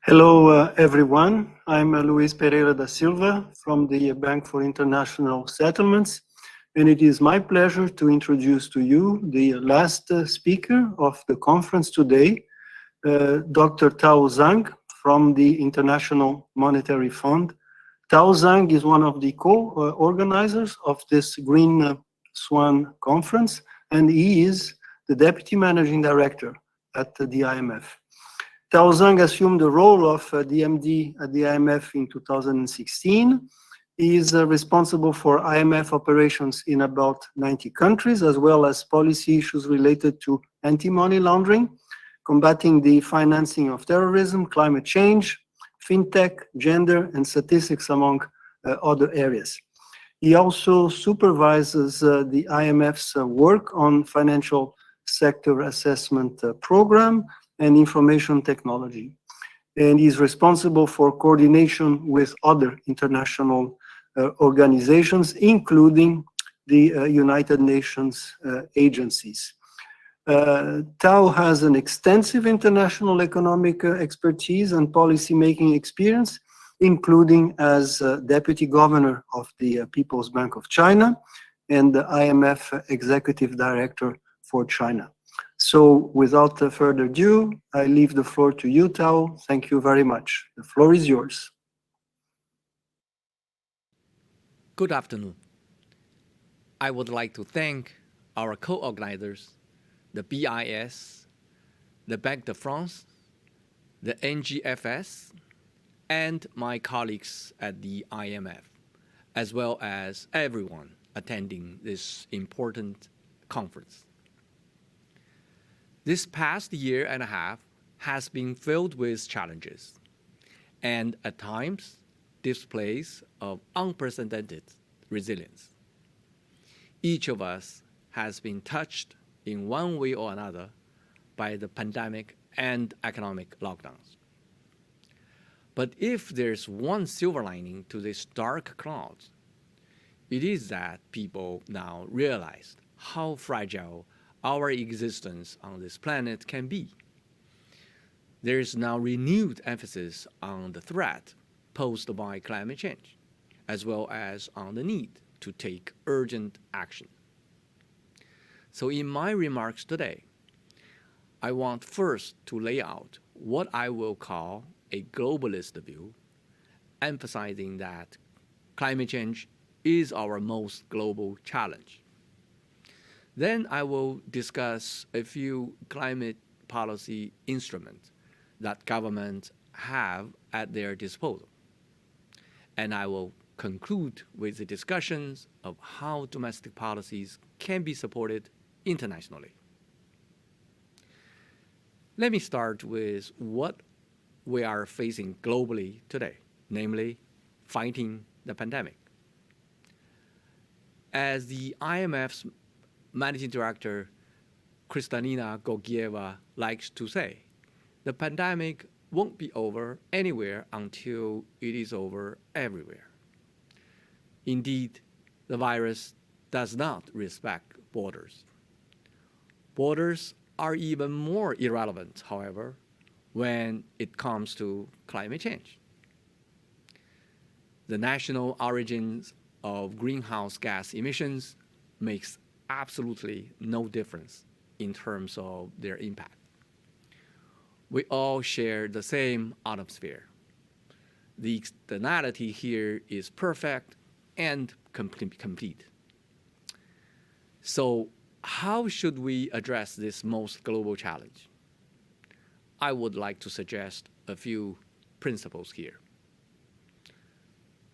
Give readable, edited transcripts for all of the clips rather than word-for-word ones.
Hello, everyone. I'm Luis Pereira da Silva from the Bank for International Settlements, and it is my pleasure to introduce to you the last speaker of the conference today, Dr. Tao Zhang from the International Monetary Fund. Tao Zhang is one of the co-organizers of this Green Swan Conference, and he is the Deputy Managing Director at the IMF. Tao Zhang assumed the role of DMD at the IMF in 2016. He is responsible for IMF operations in about 90 countries, as well as policy issues related to anti-money laundering, combating the financing of terrorism, climate change, fintech, gender, and statistics, among other areas. He also supervises the IMF's work on financial sector assessment program and information technology. And he's responsible for coordination with other international organizations, including the United Nations agencies. Tao has an extensive international economic expertise and policy-making experience, including as Deputy Governor of the People's Bank of China and the IMF Executive Director for China. So without further ado, I leave the floor to you, Tao. Thank you very much. The floor is yours. Good afternoon. I would like to thank our co-organizers, the BIS, the Banque de France, the NGFS, and my colleagues at the IMF, as well as everyone attending this important conference. This past year and a half has been filled with challenges and at times displays of unprecedented resilience. Each of us has been touched in one way or another by the pandemic and economic lockdowns. But if there's one silver lining to this dark cloud, it is that people now realize how fragile our existence on this planet can be. There is now renewed emphasis on the threat posed by climate change, as well as on the need to take urgent action. So in my remarks today, I want first to lay out what I will call a globalist view, emphasizing that climate change is our most global challenge. Then I will discuss a few climate policy instruments that governments have at their disposal. And I will conclude with the discussions of how domestic policies can be supported internationally. Let me start with what we are facing globally today, namely fighting the pandemic. As the IMF's Managing Director Kristalina Georgieva likes to say, the pandemic won't be over anywhere until it is over everywhere. Indeed, the virus does not respect borders. Borders are even more irrelevant, however, when it comes to climate change. The national origins of greenhouse gas emissions makes absolutely no difference in terms of their impact. We all share the same atmosphere. The externality here is perfect and complete. So how should we address this most global challenge? I would like to suggest a few principles here.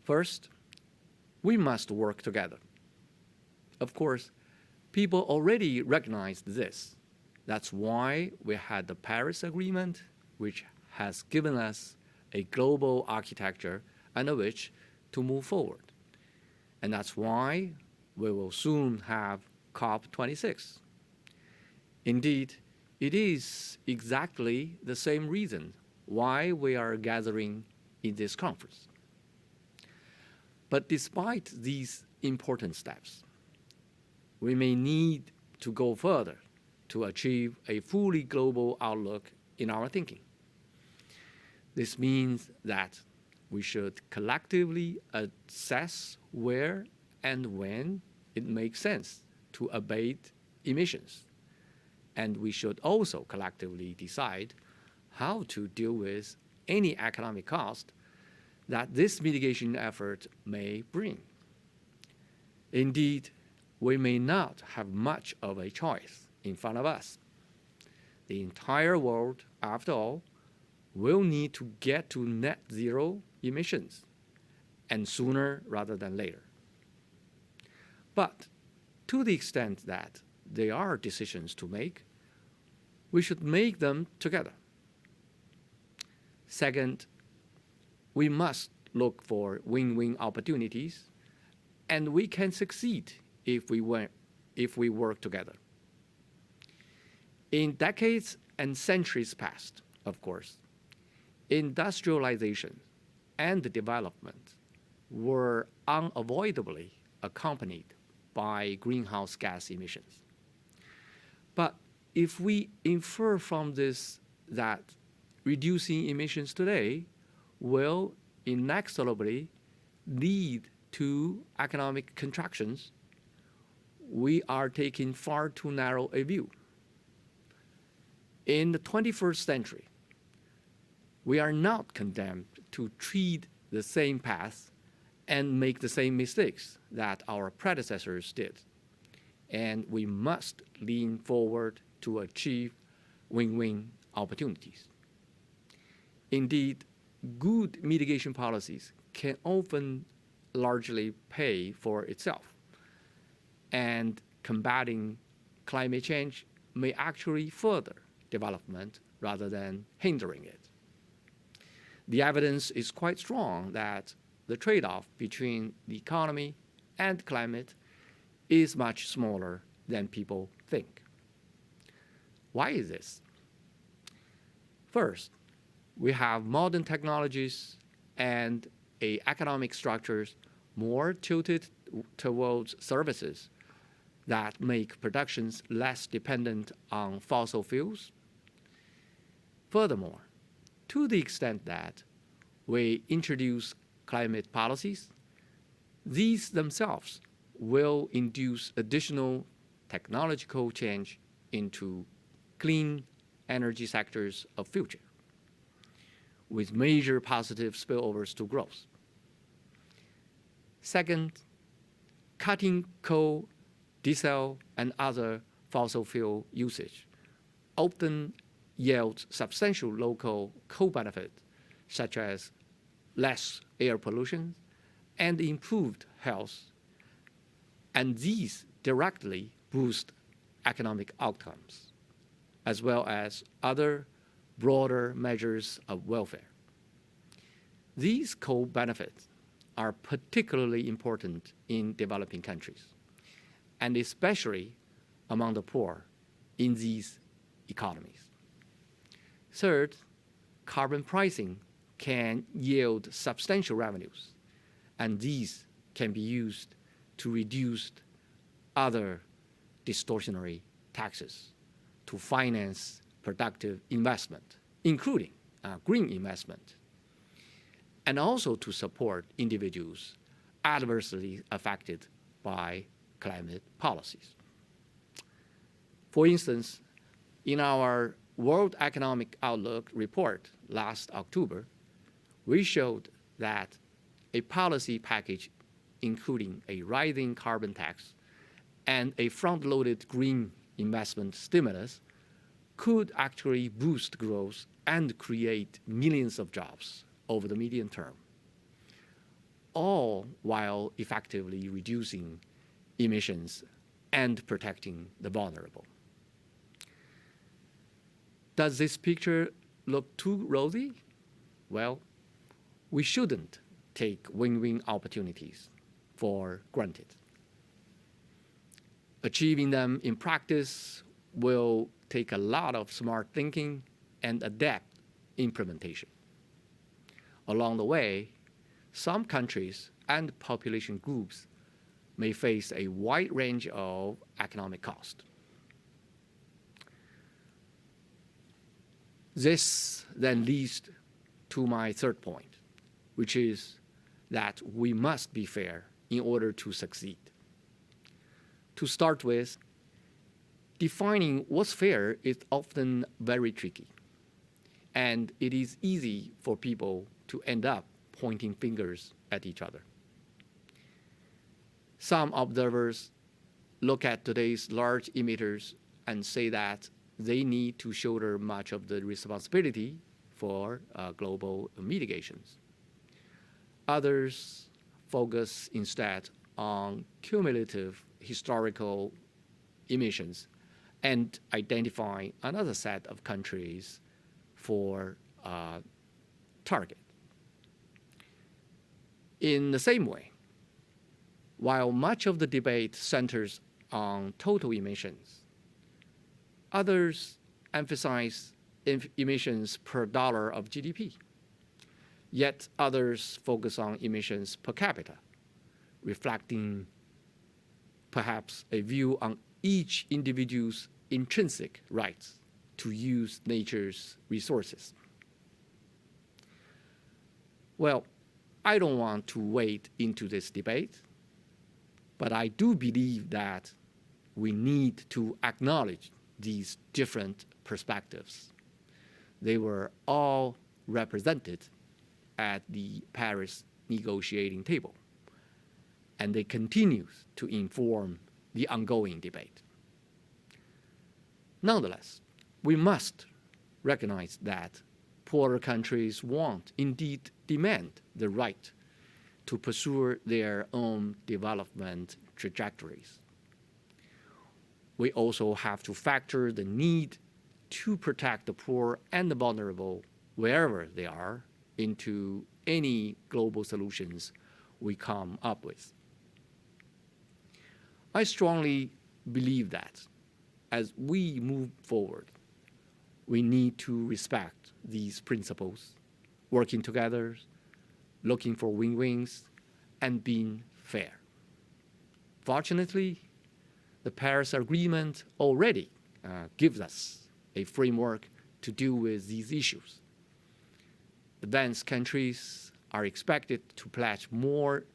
First, we must work together. Of course, people already recognized this. That's why we had the Paris Agreement, which has given us a global architecture under which to move forward. And that's why we will soon have COP26. Indeed, it is exactly the same reason why we are gathering in this conference. But despite these important steps, we may need to go further to achieve a fully global outlook in our thinking. This means that we should collectively assess where and when it makes sense to abate emissions. And we should also collectively decide how to deal with any economic cost that this mitigation effort may bring. Indeed, we may not have much of a choice in front of us. The entire world, after all, will need to get to net zero emissions, and sooner rather than later. But to the extent that there are decisions to make, we should make them together. Second, we must look for win-win opportunities, and we can succeed if we work together. In decades and centuries past, of course, industrialization and development were unavoidably accompanied by greenhouse gas emissions. But if we infer from this that reducing emissions today will inexorably lead to economic contractions, we are taking far too narrow a view. In the 21st century, we are not condemned to tread the same path and make the same mistakes that our predecessors did. And we must lean forward to achieve win-win opportunities. Indeed, good mitigation policies can often largely pay for itself, and combating climate change may actually further development rather than hindering it. The evidence is quite strong that the trade-off between the economy and climate is much smaller than people think. Why is this? First, we have modern technologies and economic structures more tilted towards services that make productions less dependent on fossil fuels. Furthermore, to the extent that we introduce climate policies, these themselves will induce additional technological change into clean energy sectors of future, with major positive spillovers to growth. Second, cutting coal, diesel, and other fossil fuel usage often yields substantial local co-benefits, such as less air pollution and improved health, and these directly boost economic outcomes, as well as other broader measures of welfare. These co-benefits are particularly important in developing countries, and especially among the poor in these economies. Third, carbon pricing can yield substantial revenues, and these can be used to reduce other distortionary taxes to finance productive investment, including green investment, and also to support individuals adversely affected by climate policies. For instance, in our World Economic Outlook report last October, we showed that a policy package including a rising carbon tax and a front-loaded green investment stimulus could actually boost growth and create millions of jobs over the medium term, all while effectively reducing emissions and protecting the vulnerable. Does this picture look too rosy? Well, we shouldn't take win-win opportunities for granted. Achieving them in practice will take a lot of smart thinking and adept implementation. Along the way, some countries and population groups may face a wide range of economic cost. This then leads to my third point, which is that we must be fair in order to succeed. To start with, defining what's fair is often very tricky, and it is easy for people to end up pointing fingers at each other. Some observers look at today's large emitters and say that they need to shoulder much of the responsibility for global mitigations. Others focus instead on cumulative historical emissions and identify another set of countries for target. In the same way, while much of the debate centers on total emissions, others emphasize emissions per dollar of GDP. Yet others focus on emissions per capita, reflecting perhaps a view on each individual's intrinsic rights to use nature's resources. Well, I don't want to wade into this debate, but I do believe that we need to acknowledge these different perspectives. They were all represented at the Paris negotiating table, and they continue to inform the ongoing debate. Nonetheless, we must recognize that poorer countries want, indeed demand, the right to pursue their own development trajectories. We also have to factor the need to protect the poor and the vulnerable wherever they are into any global solutions we come up with. I strongly believe that as we move forward, we need to respect these principles, working together, looking for win-wins, and being fair. Fortunately, the Paris Agreement already gives us a framework to deal with these issues. Advanced countries are expected to pledge more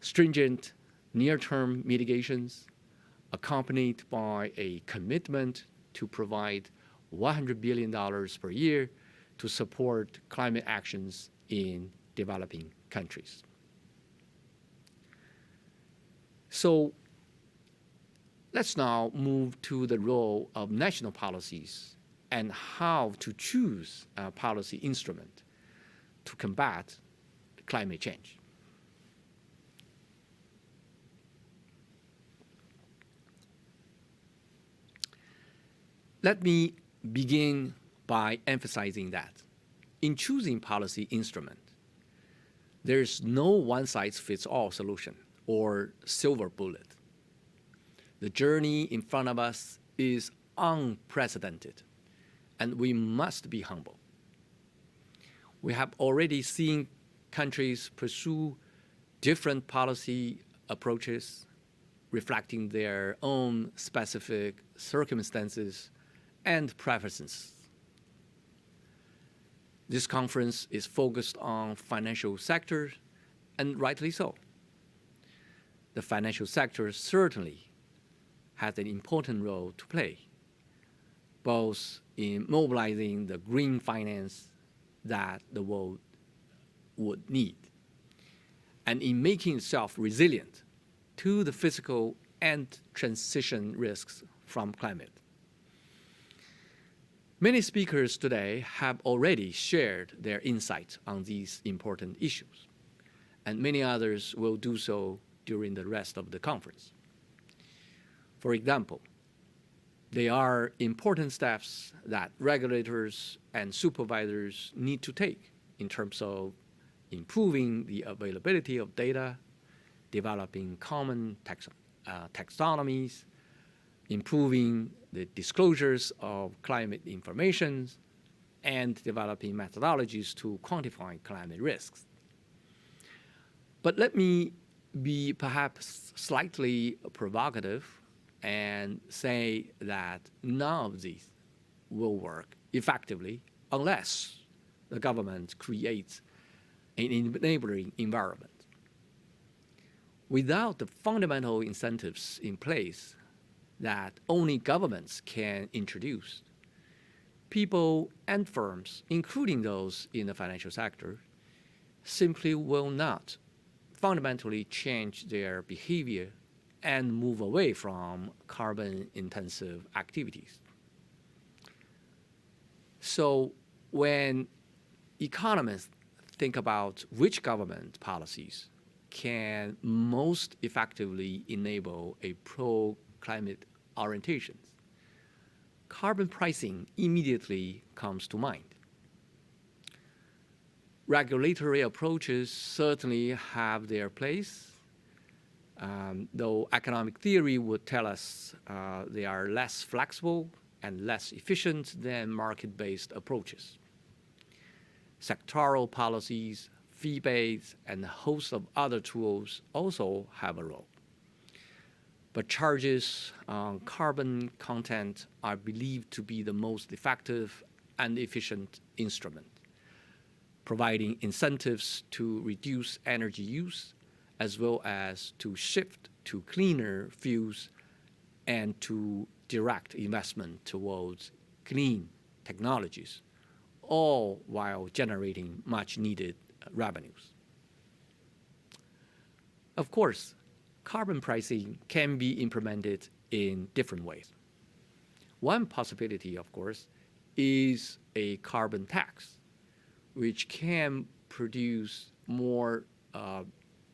stringent near-term mitigations, accompanied by a commitment to provide $100 billion per year to support climate actions in developing countries. So let's now move to the role of national policies and how to choose a policy instrument to combat climate change. Let me begin by emphasizing that in choosing policy instrument, there is no one-size-fits-all solution or silver bullet. The journey in front of us is unprecedented, and we must be humble. We have already seen countries pursue different policy approaches reflecting their own specific circumstances and preferences. This conference is focused on financial sector, and rightly so. The financial sector certainly has an important role to play, both in mobilizing the green finance that the world would need, and in making itself resilient to the physical and transition risks from climate. Many speakers today have already shared their insights on these important issues, and many others will do so during the rest of the conference. For example, there are important steps that regulators and supervisors need to take in terms of improving the availability of data, developing common taxonomies, improving the disclosures of climate information, and developing methodologies to quantify climate risks. But let me be perhaps slightly provocative and say that none of these will work effectively unless the government creates an enabling environment. Without the fundamental incentives in place that only governments can introduce, people and firms, including those in the financial sector, simply will not fundamentally change their behavior and move away from carbon-intensive activities. So when economists think about which government policies can most effectively enable a pro-climate orientation, carbon pricing immediately comes to mind. Regulatory approaches certainly have their place, though economic theory would tell us they are less flexible and less efficient than market-based approaches. Sectoral policies, fee-based, and a host of other tools also have a role. But charges on carbon content are believed to be the most effective and efficient instrument, providing incentives to reduce energy use, as well as to shift to cleaner fuels and to direct investment towards clean technologies, all while generating much needed revenues. Of course, carbon pricing can be implemented in different ways. One possibility, of course, is a carbon tax, which can produce more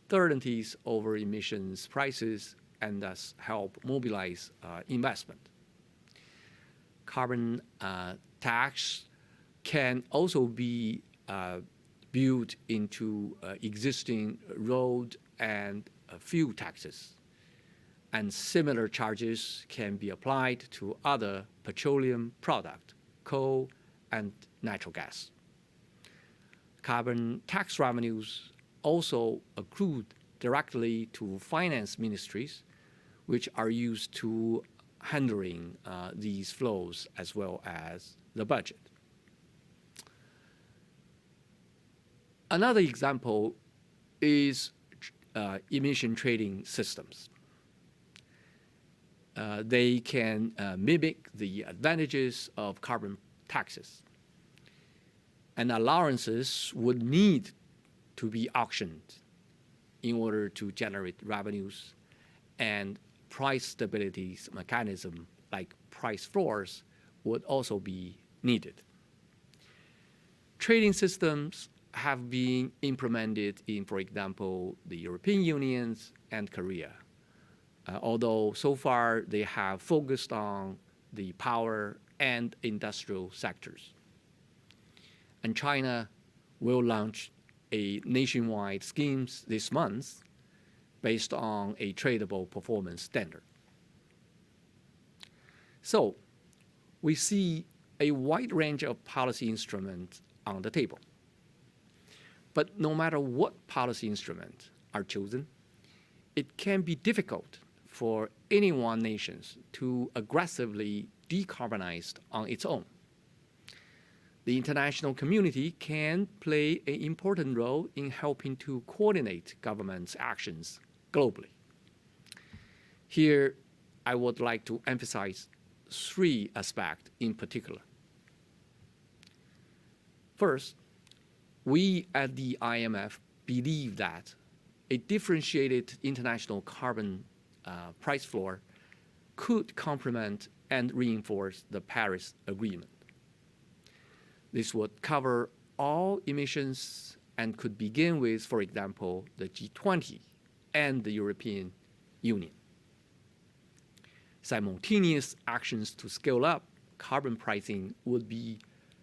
certainties over emissions prices and thus help mobilize investment. Carbon tax can also be built into existing road and fuel taxes, and similar charges can be applied to other petroleum products, coal and natural gas. Carbon tax revenues also accrue directly to finance ministries, which are used to handling these flows as well as the budget. Another example is emission trading systems. They can mimic the advantages of carbon taxes, and allowances would need to be auctioned in order to generate revenues, and price stability mechanism like price floors would also be needed. Trading systems have been implemented in, for example, the European Union and Korea, although so far they have focused on the power and industrial sectors. And China will launch a nationwide scheme this month based on a tradable performance standard. So we see a wide range of policy instruments on the table. But no matter what policy instruments are chosen, it can be difficult for any one nation to aggressively decarbonize on its own. The international community can play an important role in helping to coordinate government's actions globally. Here, I would like to emphasize three aspects in particular. First, we at the IMF believe that a differentiated international carbon price floor could complement and reinforce the Paris Agreement. This would cover all emissions and could begin with, for example, the G20 and the European Union. Simultaneous actions to scale up carbon pricing would be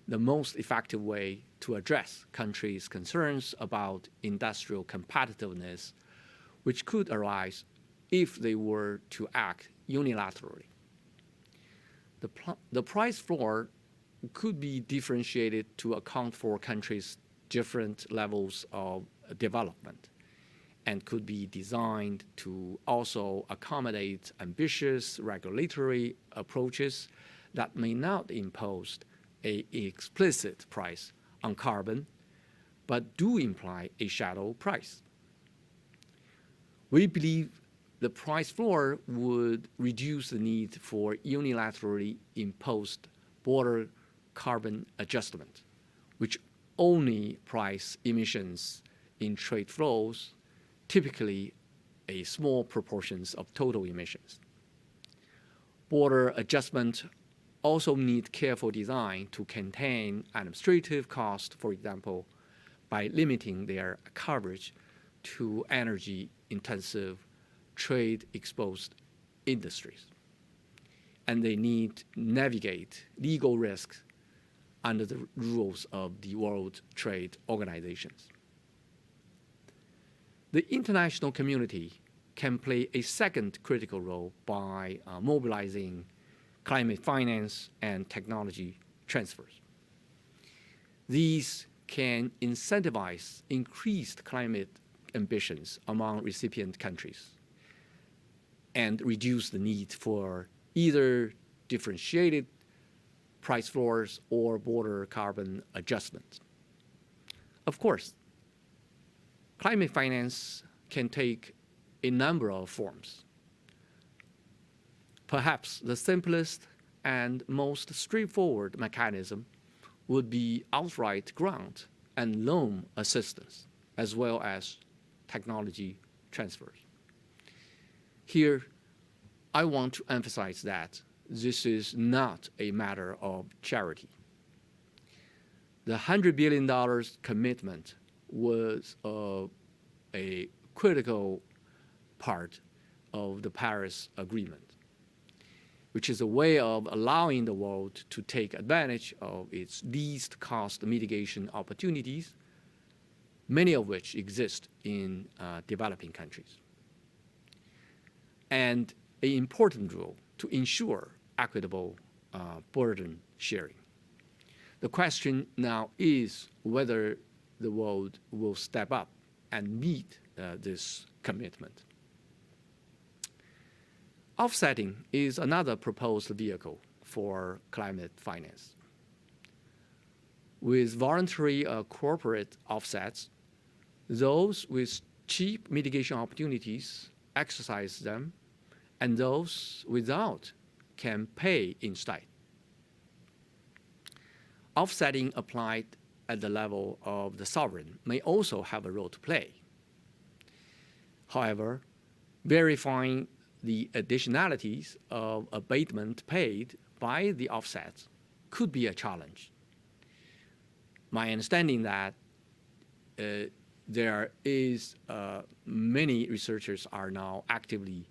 the most effective way to address countries' concerns about industrial competitiveness, which could arise if they were to act unilaterally. The price floor could be differentiated to account for countries' different levels of development and could be designed to also accommodate ambitious regulatory approaches that may not impose an explicit price on carbon, but do imply a shadow price. We believe the price floor would reduce the need for unilaterally imposed border carbon adjustment, which only price emissions in trade flows, typically a small proportions of total emissions. Border adjustment also need careful design to contain administrative costs, for example, by limiting their coverage to energy-intensive, trade-exposed industries. And they need to navigate legal risks under the rules of the World Trade Organizations. The international community can play a second critical role by mobilizing climate finance and technology transfers. These can incentivize increased climate ambitions among recipient countries and reduce the need for either differentiated price floors or border carbon adjustments. Of course, climate finance can take a number of forms. Perhaps the simplest and most straightforward mechanism would be outright grant and loan assistance, as well as technology transfers. Here, I want to emphasize that this is not a matter of charity. The $100 billion commitment was a critical part of the Paris Agreement, which is a way of allowing the world to take advantage of its least cost mitigation opportunities, many of which exist in developing countries. And an important role to ensure equitable burden sharing. The question now is whether the world will step up and meet this commitment. Offsetting is another proposed vehicle for climate finance. With voluntary corporate offsets, those with cheap mitigation opportunities exercise them, and those without can pay instead. Offsetting applied at the level of the sovereign may also have a role to play. However, verifying the additionalities of abatement paid by the offsets could be a challenge. My understanding that there is many researchers are now actively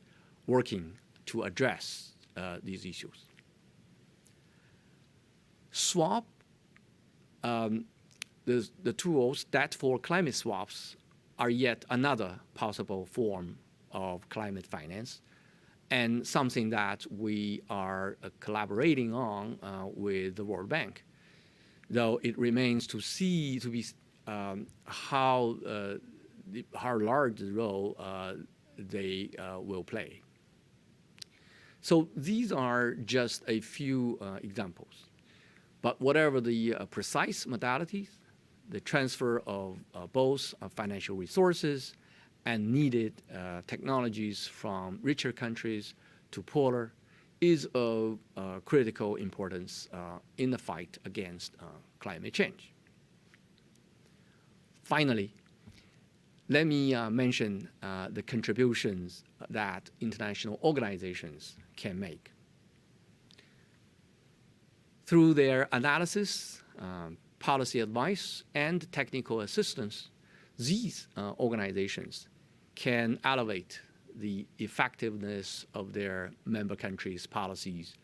working to address these issues. Swap, the tools that for climate swaps are yet another possible form of climate finance, and something that we are collaborating on with the World Bank, though it remains to be how large the role they will play. So these are just a few examples. But whatever the precise modalities, the transfer of both financial resources and needed technologies from richer countries to poorer is of critical importance in the fight against climate change. Finally, let me mention the contributions that international organizations can make. Through their analysis, policy advice, and technical assistance, these organizations can elevate the effectiveness of their member countries' policies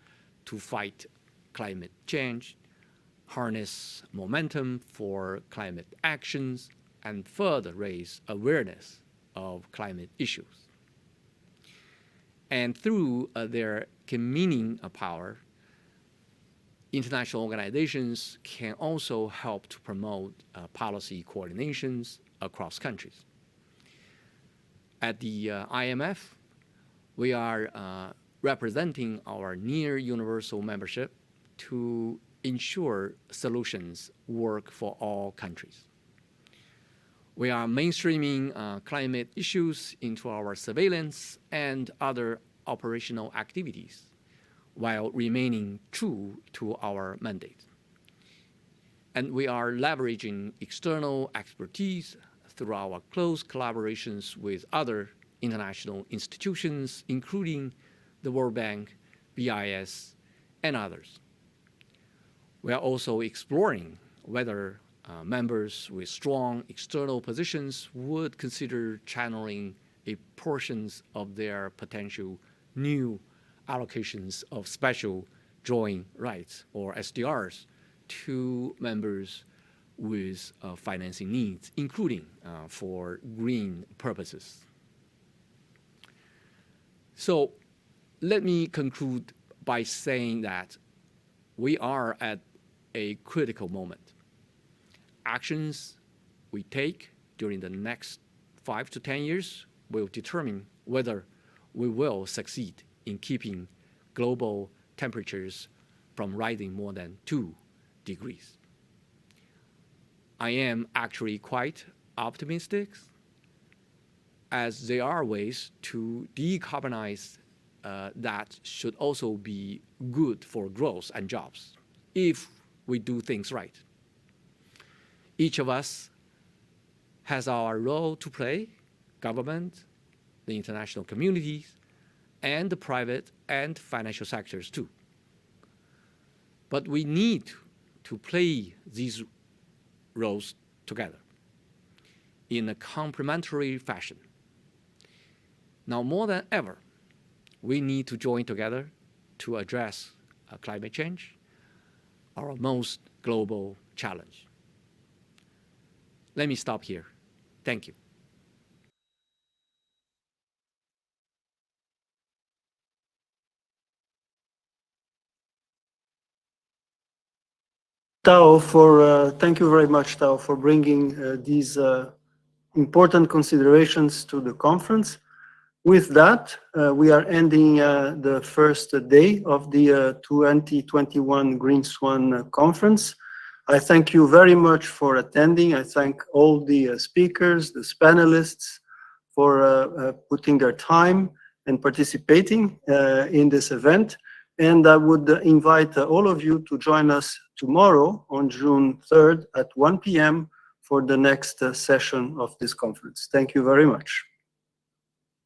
to fight climate change, harness momentum for climate actions, and further raise awareness of climate issues. And through their convening power, international organizations can also help to promote policy coordinations across countries. At the IMF, we are representing our near universal membership to ensure solutions work for all countries. We are mainstreaming climate issues into our surveillance and other operational activities while remaining true to our mandate. And we are leveraging external expertise through our close collaborations with other international institutions, including the World Bank, BIS, and others. We are also exploring whether members with strong external positions would consider channeling a portions of their potential new allocations of special drawing rights, or SDRs, to members with financing needs, including for green purposes. So let me conclude by saying that we are at a critical moment. Actions we take during the next 5 to 10 years will determine whether we will succeed in keeping global temperatures from rising more than 2 degrees. I am actually quite optimistic, as there are ways to decarbonize that should also be good for growth and jobs if we do things right. Each of us has our role to play: government, the international communities, and the private and financial sectors too. But we need to play these roles together in a complementary fashion. Now more than ever, we need to join together to address climate change, our most global challenge. Let me stop here. Thank you. Tao, thank you very much, Tao, for bringing these important considerations to the conference. With that, we are ending the first day of the 2021 Green Swan Conference. I thank you very much for attending. I thank all the speakers, the panelists, for putting their time and participating in this event. And I would invite all of you to join us tomorrow on June 3rd at 1 p.m. for the next session of this conference. Thank you very much.